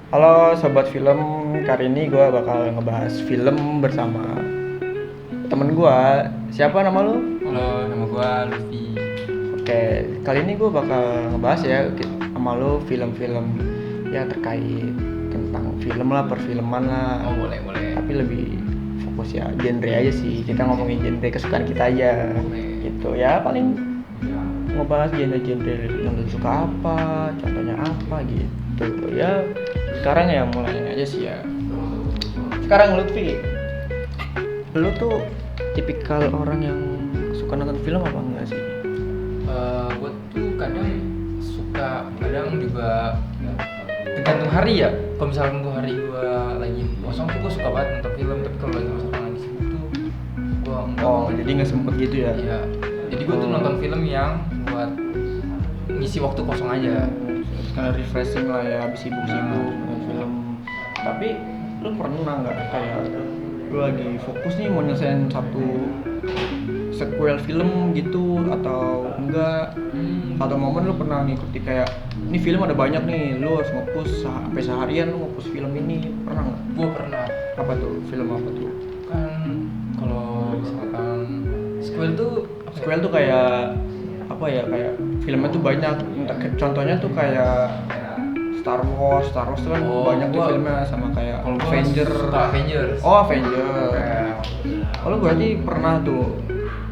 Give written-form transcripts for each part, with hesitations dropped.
Halo sobat film, kali ini gue bakal ngebahas film bersama temen gue. Siapa nama lu? Halo, nama gua Lutfi. Oke, kali ini gue bakal ngebahas ya sama lu film-film yang terkait tentang film lah, perfilman lah. Oh, boleh. Tapi lebih fokus ya genre aja sih. Kita ngomongin genre kesukaan kita aja. Boleh. Gitu ya, paling ngebahas genre-genre yang lu suka apa, contohnya apa gitu. Ya, sekarang ya mulai aja sih ya. Sekarang Lutfi, lu tuh tipikal orang yang suka nonton film apa enggak sih? Gua tuh kadang suka, kadang juga tergantung hari ya. Kalau misalkan gua hari gua lagi kosong tuh gua suka banget nonton film. Tapi kalau lagi misalkan lagi sibuk tuh gua enggak. Oh, jadi nggak sempet gitu ya? Iya. Jadi gua tuh nonton film yang buat ngisi waktu kosong aja. Kayak refreshing lah ya, habis sibuk-sibuk nonton film. Tapi lu pernah nggak kayak lu lagi fokus nih mau nyelesain satu sequel film gitu atau enggak? Atau momen lu pernah ngikuti kayak ini film ada banyak nih, lu harus ngepush sampai seharian lu ngepush film ini, pernah nggak? Gua pernah. Apa tuh? Film apa tuh? Kan kalau misalkan sequel tuh apa ya? Sequel tuh kayak apa ya, kayak filmnya tuh banyak. Contohnya tuh kayak Star Wars tuh kan Oh, banyak tuh gua- filmnya, sama kayak Kalau gua Avenger. suka Avengers. Oh, Avenger. Oh, lu berarti pernah tuh.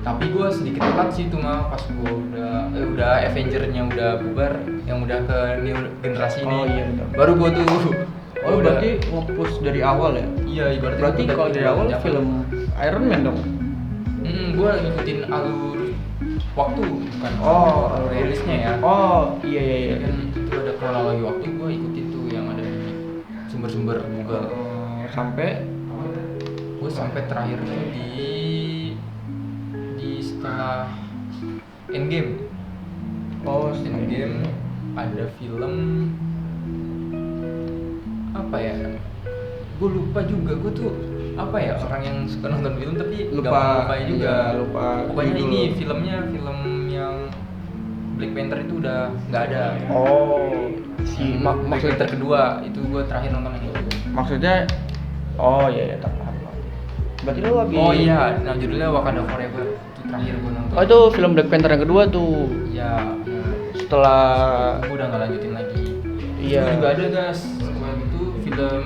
Tapi gue sedikit telat sih tuh mah pas gue udah Avenger-nya udah bubar, yang udah ke new generasi ini. Oh, iya, betul. Baru gue tuh. Oh, lu berarti nge-push dari awal ya? Iya, ibaratnya Berarti gua kalau dari awal zaman. film Iron Man dong. Gue ngikutin alur waktu, bukan Oh, alur rilisnya ya. Oh, iya. Jadi kan itu ada kronologi waktu, gue ikutin tuh yang ada di sumber-sumber Google. Sampai Gue sampai terakhir tuh di setelah Endgame. Endgame ada film apa ya? Gue lupa juga. Gue tuh apa ya, orang yang suka nonton film tapi Lupa, nggak mau lupa juga. iya, lupa Pokoknya judul. ini filmnya film yang Black Panther itu udah nggak ada. Oh, si Black Panther kedua itu gue terakhir nonton yang itu. maksudnya oh iya tak paham. Berarti lu habis Oh iya, nah judulnya Wakanda Forever itu terakhir gue nonton. Oh, itu film Black Panther yang kedua tuh. Ya, Setelah gue udah nggak lanjutin lagi. Iya. Itu juga ada guys, selain itu film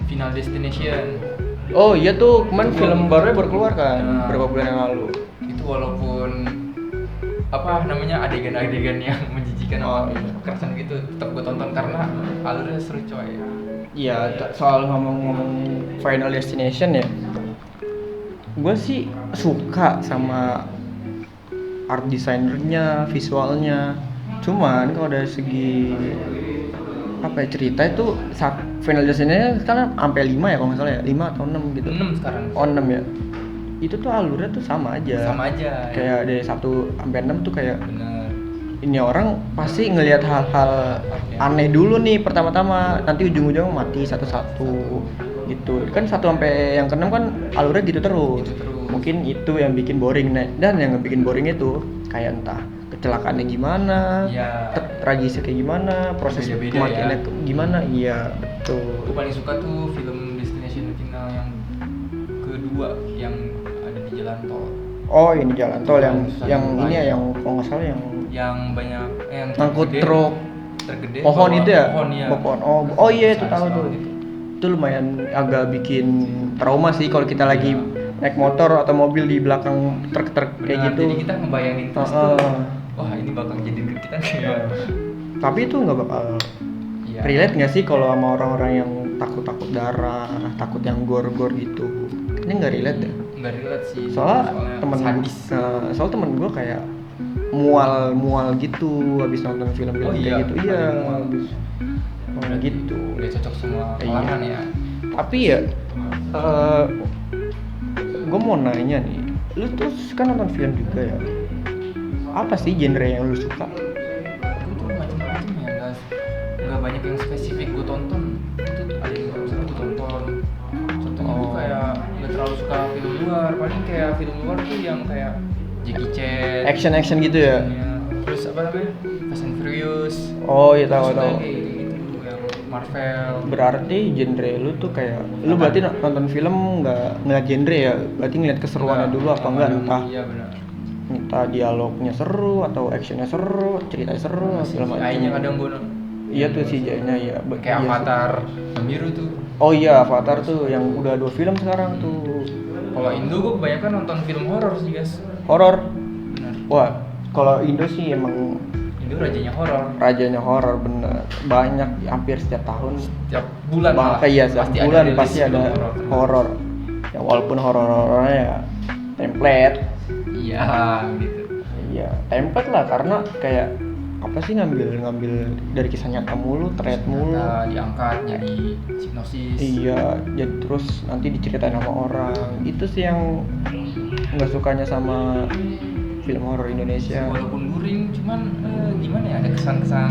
Final Destination. Oh iya tuh, kemarin Itu film gua- barunya baru keluar kan, Nah. beberapa bulan yang lalu. Itu walaupun apa namanya adegan-adegan yang menjijikan Oh, sama iya. kekerasan gitu, tetap gue tonton karena alurnya seru coy. Iya, soal ngomong-ngomong Final Destination ya, gue sih suka sama art designernya, visualnya. Cuman kalau dari segi apa ya, cerita itu Final Destination sekarang sampai 5 ya kalau nggak salah ya, 5 atau 6 gitu. 6 sekarang. Oh, 6 ya. Itu tuh alurnya tuh sama aja. Sama aja. Kayak dari 1 sampai 6 tuh kayak Bener. ini orang pasti ngelihat hal-hal aneh dulu nih pertama-tama, nanti ujung-ujungnya mati satu-satu gitu kan. 1 sampai yang ke-6 kan alurnya gitu terus. Gitu terus. Mungkin itu yang bikin boring. Nah, dan yang bikin boring itu kayak entah kecelakaannya gimana, Iya. tragisnya kayak gimana, proses Beda-beda kematiannya ya. gimana. Iya, betul. Gue paling suka tuh film Destination Final yang kedua yang ada di jalan tol. Oh, ini jalan tol yang Susah yang dilupain. ini ya, yang kalau nggak salah Yang banyak yang ngangkut gede, truk tergede pohon bawa itu ya? pohon ya. Pohon. Oh iya, itu Sadis tahu tuh. banget itu. Itu lumayan agak bikin trauma sih kalau kita lagi Iya. naik motor atau mobil di belakang truk-truk kayak Benar, gitu. jadi kita ngebayangin terus Heeh. tuh, wah ini bakal jadi ke kita kayak Tapi itu nggak bakal Iya. relate nggak sih kalau sama orang-orang yang takut darah, takut yang gore-gore gitu? Ini nggak relate deh. nggak relate sih. Soalnya temen sadis. soal temen gue kayak mual gitu habis nonton film-film Oh kayak iya, gitu. paling Iya, mual. habis gitu. Udah cocok semua Iya. kalangan ya. Tapi ya, gue mau nanya nih, lu tuh kan nonton film juga ya? Apa sih genre yang lu suka? Aku tuh macam-macam ya, nggak banyak yang spesifik gue tonton. Itu tuh ada yang misalnya gue tonton. Contohnya gue Oh. kayak nggak terlalu suka film luar. Paling kayak film luar tuh yang kayak Jackie Chan. Action gitu ya? Terus apa namanya? Fast and Furious. Oh iya, tahu. Suka yang kayak gitu yang Marvel. Berarti genre lu tuh kayak lu berarti nonton film nggak ngeliat genre ya, berarti ngeliat keseruannya dulu apa enggak, entah Iya benar. entah dialognya seru atau actionnya seru, ceritanya seru segala CGI-nya macam. kadang gue Iya tuh CGI-nya ya. kayak Iya sih. Avatar yang biru tuh. Oh iya Avatar tuh yang udah 2 film sekarang tuh. Kalau Indo gue kebanyakan nonton film horor sih guys. Horor. Benar. Wah, kalau Indo sih emang Indo rajanya horor. rajanya horor bener. Banyak hampir setiap tahun. Tiap bulan malah. Iya, setiap bulan rilis pasti film ada horor. Ya walaupun horor-horornya ya template. Iya gitu. Iya, template lah karena kayak apa sih ngambil dari kisah nyata mulu, thread mulu. Nah, diangkat jadi hipnosis. Iya, jadi terus nanti diceritain sama orang. Itu sih yang nggak sukanya sama film horor Indonesia. Walaupun luring, cuman gimana ya, ada kesan-kesan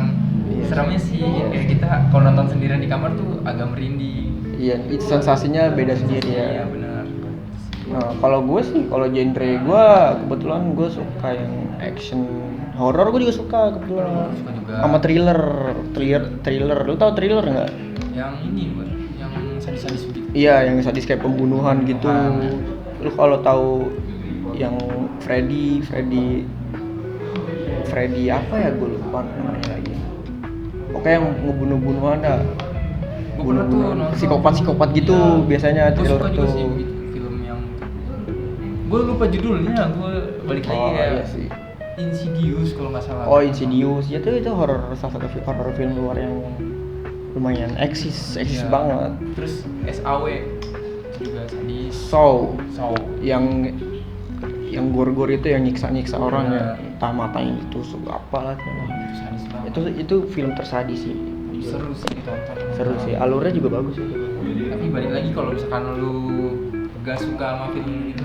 Iya. seremnya sih. Kayak kita kalau nonton sendirian di kamar tuh agak merinding. Iya, itu sensasinya beda sendiri ya. Iya benar. Nah, kalau gue sih, kalau genre gue kebetulan gue suka yang action, horor gue juga suka kebetulan. Suka juga. Sama thriller. Lu tau thriller nggak? Yang ini buat yang sadis-sadis gitu. Iya, yang sadis kayak pembunuhan gitu. Lu kalau tahu yang Freddy apa ya, gue lupa namanya lagi. Oke, yang ngebunuh-bunuhan dah. Gue pernah tuh nonton Psikopat gitu biasanya gue thriller suka juga tuh. sih begitu film yang gue lupa judulnya, gue balik lagi Oh, ya. iya sih. Insidious kalau nggak salah. Oh, Insidious. Ya itu horor, salah satu horor film luar yang lumayan eksis Iya. banget. Terus SAW juga sadis. So, So yang gor-gor itu yang nyiksa orang Iya. ya, entah matanya ditusuk apalah. itu sadis banget. Itu film tersadis sih. Seru sih ditonton. Seru sih, alurnya juga bagus sih. Tapi balik lagi kalau misalkan lu gak suka sama film itu,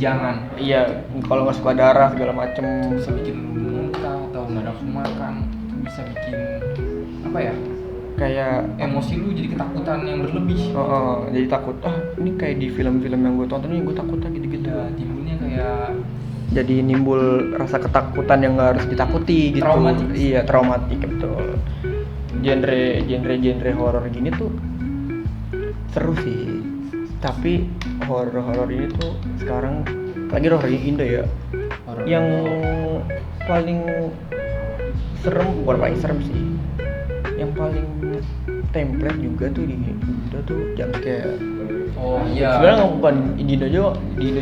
jangan. Iya, kalau nggak suka darah segala macem. Bisa bikin lu muntah atau nggak nafsu makan. Itu bisa bikin apa ya? Kayak Emosi lu jadi ketakutan yang berlebih. jadi takut. Ini kayak di film-film yang gue tonton ini gue takut gitu-gitu. Ya, timbulnya kayak Jadi nimbul rasa ketakutan yang nggak harus ditakuti gitu. Traumatik. Iya, traumatik betul. Genre horor gini tuh seru sih. Tapi horor ini tuh sekarang lagi horor Indo ya. horor. Yang paling serem, bukan paling serem sih. Yang paling template juga tuh di Indo tuh jumpscare. Oh iya. Sebenarnya nggak bukan di Indo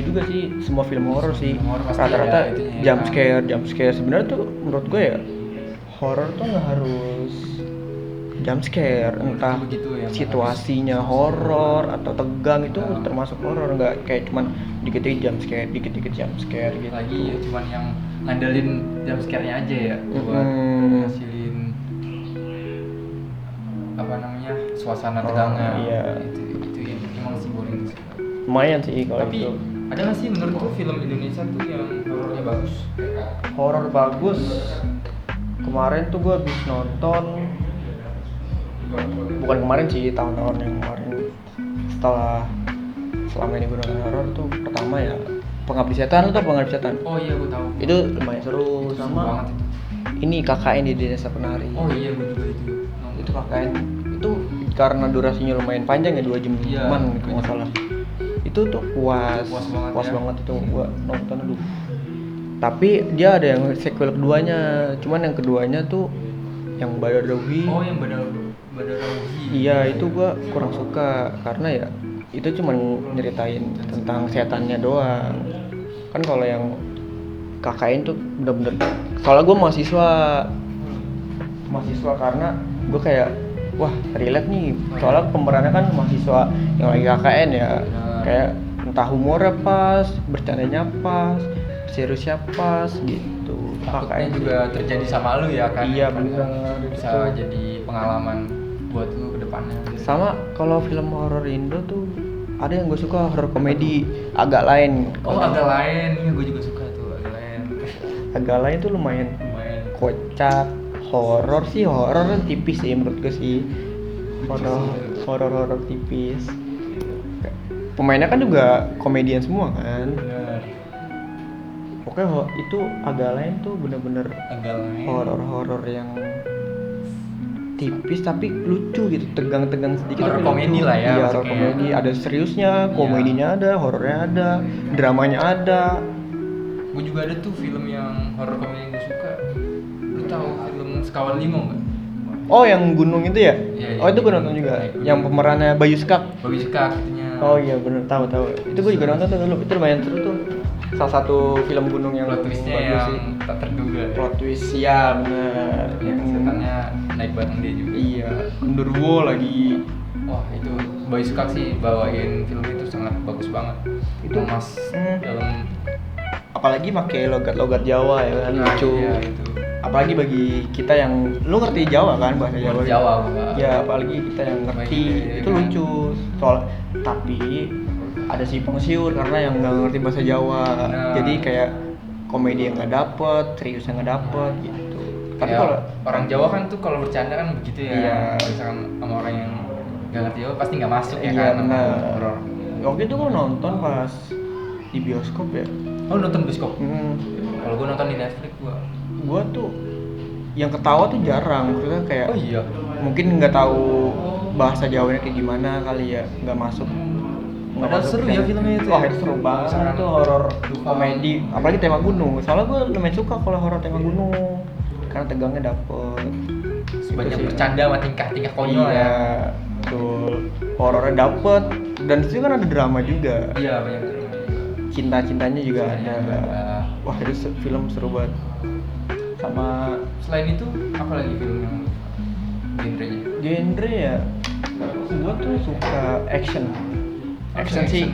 juga sih, semua film horor sih. Film horor pasti Rata-rata ada itunya ya, jumpscare. Sebenarnya tuh menurut gue ya horor tuh nggak harus jumpscare, entah Begitu ya, nggak situasinya horor atau tegang itu termasuk horor, nggak kayak cuman dikit-dikit jumpscare gitu. Lagi ya cuman yang ngandelin jumpscare-nya aja ya buat Mm-mm. ngasilin apa namanya suasana tegangnya. iya. Itu yang emang sih boring sih. Lumayan sih kalau Tapi itu. ada nggak sih menurut tuh film Indonesia tuh yang horornya bagus? Horor bagus. Kemarin tuh gue habis nonton, bukan kemarin sih, tahun-tahun yang kemarin setelah selama ini gue nonton horor tuh pertama ya Pengabdi Setan. Lu tau Pengabdi Setan? Oh iya gue tahu. Itu lumayan seru. Itu seru Sama banget itu. ini KKN di Desa Penari. Oh iya gue juga itu. Itu KKN itu karena durasinya lumayan panjang ya, 2 jam Iya, kalau nggak salah. Itu tuh puas Puas banget ya. banget itu gua nonton dulu. Tapi dia ada yang sequel keduanya, cuman yang keduanya tuh yang Badarawi. Oh yang Badarawi. Iya, itu gua kurang suka karena ya itu cuma nyeritain tentang setannya doang. Kan kalau yang KKN tuh bener-bener, soalnya gua mahasiswa karena gua kayak wah relate nih, soalnya pemerannya kan mahasiswa yang lagi KKN ya. Kayak entah humornya pas, bercandanya pas, seriusnya pas gitu. Takutnya juga terjadi sama lu ya kan? Iya benar. Bisa jadi pengalaman buat lu ke depannya. Sama kalau film horor Indo tuh ada yang gue suka, horor komedi agak lain. Oh agak lain, iya gue juga suka tuh agak lain. Agak lain tuh lumayan kocak. Horor sih, horor kan tipis sih menurut gue sih. Horor tipis. Pemainnya kan juga komedian semua kan. Bener. Pokoknya itu agak lain tuh bener-bener Agak lain. horor yang tipis tapi lucu gitu, tegang-tegang sedikit Horror tapi komedi lucu. lah ya, Iya, horror masuknya. komedi, ada seriusnya, Iya. komedinya ada, horornya ada, dramanya ada. Gue juga ada tuh film yang horror komedi yang gue suka. Lu tahu film Sekawan Limo nggak? Oh, yang gunung itu ya? Iya, iya, Oh, itu gue iya. nonton juga. Iya. Yang pemerannya Bayu Skak. Bagus suka itunya. Oh iya, bener, tahu. Itu gue juga nonton tuh dulu. Itu lumayan seru tuh. Salah satu film gunung yang Plot twistnya bagus yang sih. tak terduga. Plot twist ya, bener. Yang setannya naik bareng dia juga. Iya, genderuwo lagi. Wah itu Bayu Skak sih bawain film itu sangat bagus banget. Itu, Mas dalam apalagi pakai logat-logat Jawa ya kan, lucu. Iya, itu. Apalagi bagi kita yang lu ngerti Jawa kan, bahasa Jawa. Jawa gua. Ya, apalagi kita yang ngerti Iya, itu kan. lucu. Tapi ada si pengsiur karena yang nggak ngerti bahasa Jawa. Nah. Jadi kayak komedi yang nggak dapet, serius yang nggak dapet gitu. Tapi Kayak kalau orang Jawa kan tuh kalau bercanda kan begitu ya. Iya. Misalkan sama orang yang nggak ngerti Jawa pasti nggak masuk ya iya kan sama benar. horor. Waktu itu gua nonton pas di bioskop ya. Oh nonton bioskop? Hmm, Kalau gue nonton di Netflix gua tuh yang ketawa tuh jarang, maksudnya kayak Oh iya. mungkin nggak tahu bahasa Jawanya kayak gimana kali ya, nggak masuk. Padahal seru ya filmnya itu. Wah, ya? itu seru banget Misalkan tuh, horor duka. komedi, apalagi tema gunung. Soalnya gue lumayan suka kalau horor tema gunung karena tegangnya dapet. Banyak Gitu sih. bercanda sama tingkah-tingkah konyol Iya, ya. betul. Horornya dapet dan di situ kan ada drama juga. Iya banyak drama juga. Cinta-cintanya juga Cintanya ada. ada. Wah, itu film seru banget. Sama Selain itu apa lagi film yang genrenya? genre ya, gue tuh suka action. Action sih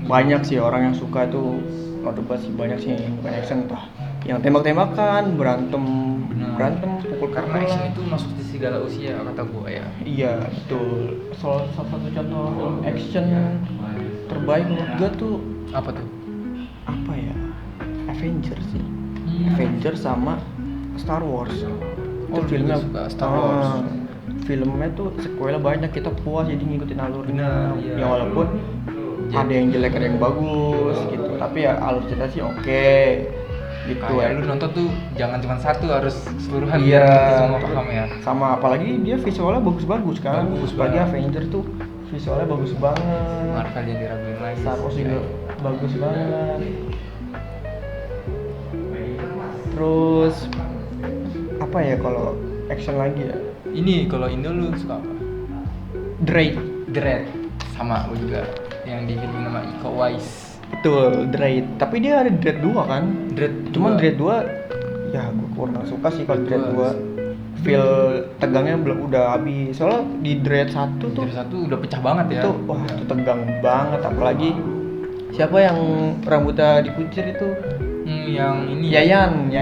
banyak sih orang yang suka tuh, no debat sih, banyak sih yang bukan action, entah yang tembak-tembakan, berantem, Benar. pukul-pukulan. Karena action itu masuk di segala usia kata gua ya. Iya, betul. Salah satu contoh film action terbaik menurut gue tuh Apa tuh? apa ya? Avengers sih. Hmm. Avengers sama Star Wars. Oh, lu juga suka Star Wars. Filmnya tuh sequelnya banyak, kita puas jadi ngikutin alurnya. Benar, iya. Ya walaupun ada yang jelek ada yang bagus gitu, tapi ya alur cerita sih oke. Gitu. Kayak lu nonton tuh jangan cuma satu, harus keseluruhan Iya. biar kita semua paham ya. Sama apalagi dia visualnya bagus-bagus kan. Bagus Apalagi banget. Avengers tuh visualnya bagus banget. Marvel yang diraguin lagi. Star Wars juga bagus banget. Terus apa ya kalau action lagi ya? Ini kalau Indo lu suka apa? Drake. Dread. Sama gue juga. Yang di film nama Iko Uwais. Betul, Drake. Tapi dia ada Drake 2 kan? Dread. Cuman 2. Drake 2 ya gue kurang suka sih kalau Drake Drake 2. Feel tegangnya belum udah habis. Soalnya di Drake 1 tuh Dread 1 udah pecah banget ya. itu wah itu tegang banget, apalagi siapa yang rambutnya dikucir itu? Yang ini Yayan. ya.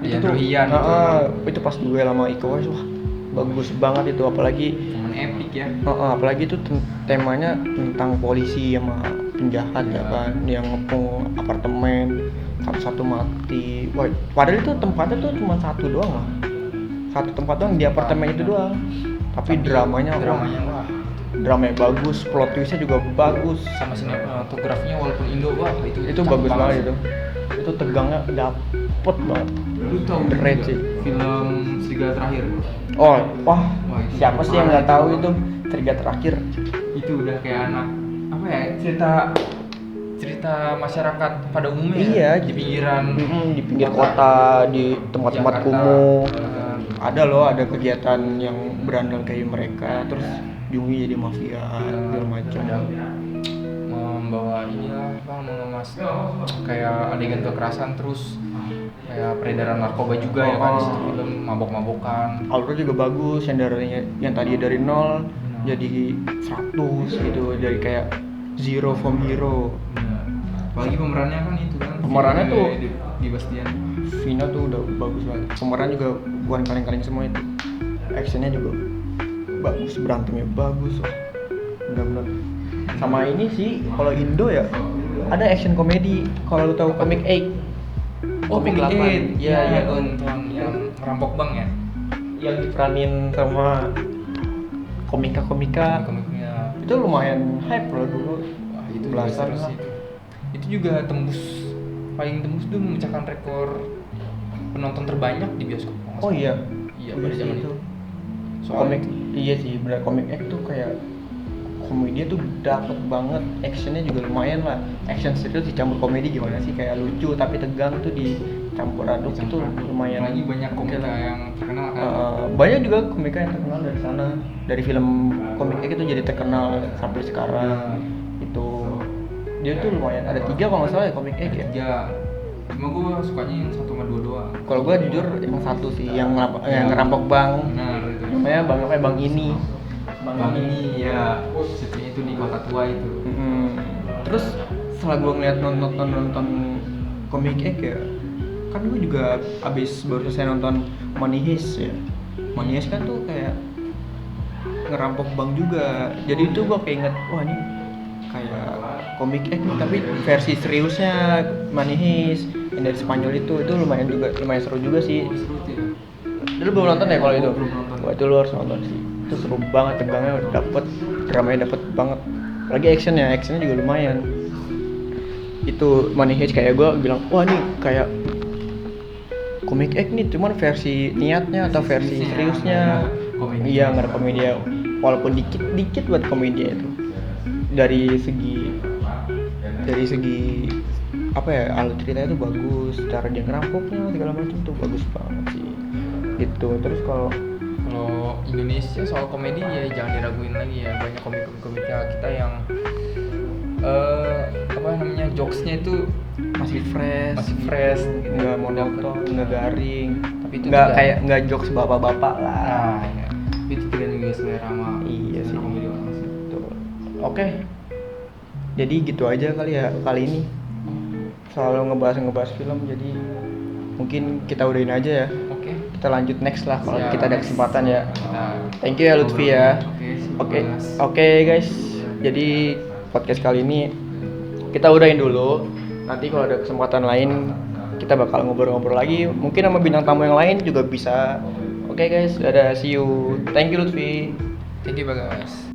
Itu Yayan tuh Ruhian itu. itu pas duel sama Iko Uwais, wah bagus banget itu, apalagi Momen epic ya. apalagi itu temanya tentang polisi sama penjahat ya kan, yang ngepung apartemen, satu-satu mati. Wah, padahal itu tempatnya tuh cuma satu doang lah, satu tempat doang di apartemen itu doang, tapi dramanya wah. dramanya bagus, plot twistnya juga bagus. Sama sinematografinya walaupun Indo wah itu Itu cakep bagus banget sih. itu tegangnya dapet banget. Lu tahu Dread juga sih. film Serigala Terakhir? Wah, Wah, itu siapa sih yang parah nggak itu. tahu itu Serigala Terakhir? Itu udah kayak anak apa ya, cerita masyarakat pada umumnya Iya, di pinggiran di pinggir kota, di tempat-tempat Jakarta. kumuh. Eh, Ada loh, ada kegiatan yang berandal kayak mereka, terus Jungi jadi mafia segala macam. ada membawa ini lah, mengemas kayak adegan kekerasan, terus kayak peredaran narkoba juga ya kan di situ film mabok-mabokan. Alurnya juga bagus, yang tadi dari nol jadi 100 gitu, dari kayak zero from hero. Apalagi pemerannya kan itu kan. Pemerannya tuh- di Bastian. Vino tuh udah bagus banget. Pemeran juga bukan kaleng-kaleng semua itu. Actionnya juga bagus, berantemnya bagus. Wah, benar-benar. Sama ini sih, kalau Indo ya ada action komedi. Kalau lu tahu Comic 8. Comic 8. Iya, Iya, nonton yang merampok bank ya. yang diperanin sama komika-komika. Komiknya. Itu lumayan hype loh dulu. Wah, itu belasan seru lah. sih itu. Itu juga paling tembus tuh memecahkan rekor penonton terbanyak di bioskop. kalau nggak Oh salah. iya. Iya, Oh pada sih zaman itu. itu. komik iya sih benar, komik X tuh kayak komedi tuh dapet banget, actionnya juga lumayan lah, action serius dicampur komedi gimana sih, kayak lucu tapi tegang tuh dicampur aduk itu lumayan. lagi banyak Oke komika lah. yang terkenal kan. Banyak juga komika yang terkenal dari sana, dari film komik X itu jadi terkenal sampai sekarang. Itu dia tuh lumayan, ada 3 kalau nggak salah ya komik X ya. Ya cuma gue sukanya yang 1 sama 2 doang. Kalau gue jujur yang 1 sih yang ngerampok bank, Benar itu. namanya bang ini. Bang ini ya, syuting itu di kota tua itu. Terus setelah gue ngeliat nonton komik X ya, kan gue juga abis baru selesai nonton Money Heist ya. Money Heist kan tuh kayak ngerampok bank juga, jadi itu gue keinget, wah ini kayak komik X nih, tapi versi seriusnya Money Heist yang dari Spanyol itu lumayan seru juga sih. Seru tuh. Lu belum nonton ya kalau itu? Belum nonton. Wah itu lu harus nonton sih. Itu seru banget, tegangnya dapet, dramanya dapet banget. Lagi actionnya juga lumayan. Itu Money Heist kayak gue bilang, wah nih kayak komik X nih, cuman versi niatnya atau versi seriusnya. Komedi. Iya nggak ada komedi, walaupun dikit buat komedi itu. Dari segi apa ya, alur ceritanya tuh bagus, cara dia ngerampoknya segala macam tuh bagus banget sih. Gitu. Terus kalau Indonesia soal komedi ya jangan diraguin lagi ya, banyak komika kita yang jokesnya itu masih fresh, gitu. nggak monoton, nggak garing, Tapi itu nggak juga- kayak nggak jokes bapak-bapak lah. Nah, ya. Tapi itu juga juga selera sama Iya sih. komedi orang sih. Tuh. Oke, jadi gitu aja kali ya kali ini, selalu ngebahas film, jadi mungkin kita udahin aja ya, Oke. kita lanjut next lah kalau Siap. kita ada kesempatan ya. Kita Thank you ya Lutfi ya. Oke, Oke guys, jadi podcast kali ini kita udahin dulu. Nanti kalau ada kesempatan lain kita bakal ngobrol-ngobrol lagi, mungkin sama bintang tamu yang lain juga bisa. Oke guys, dadah, see you. Thank you Lutfi. Thank you Bagas.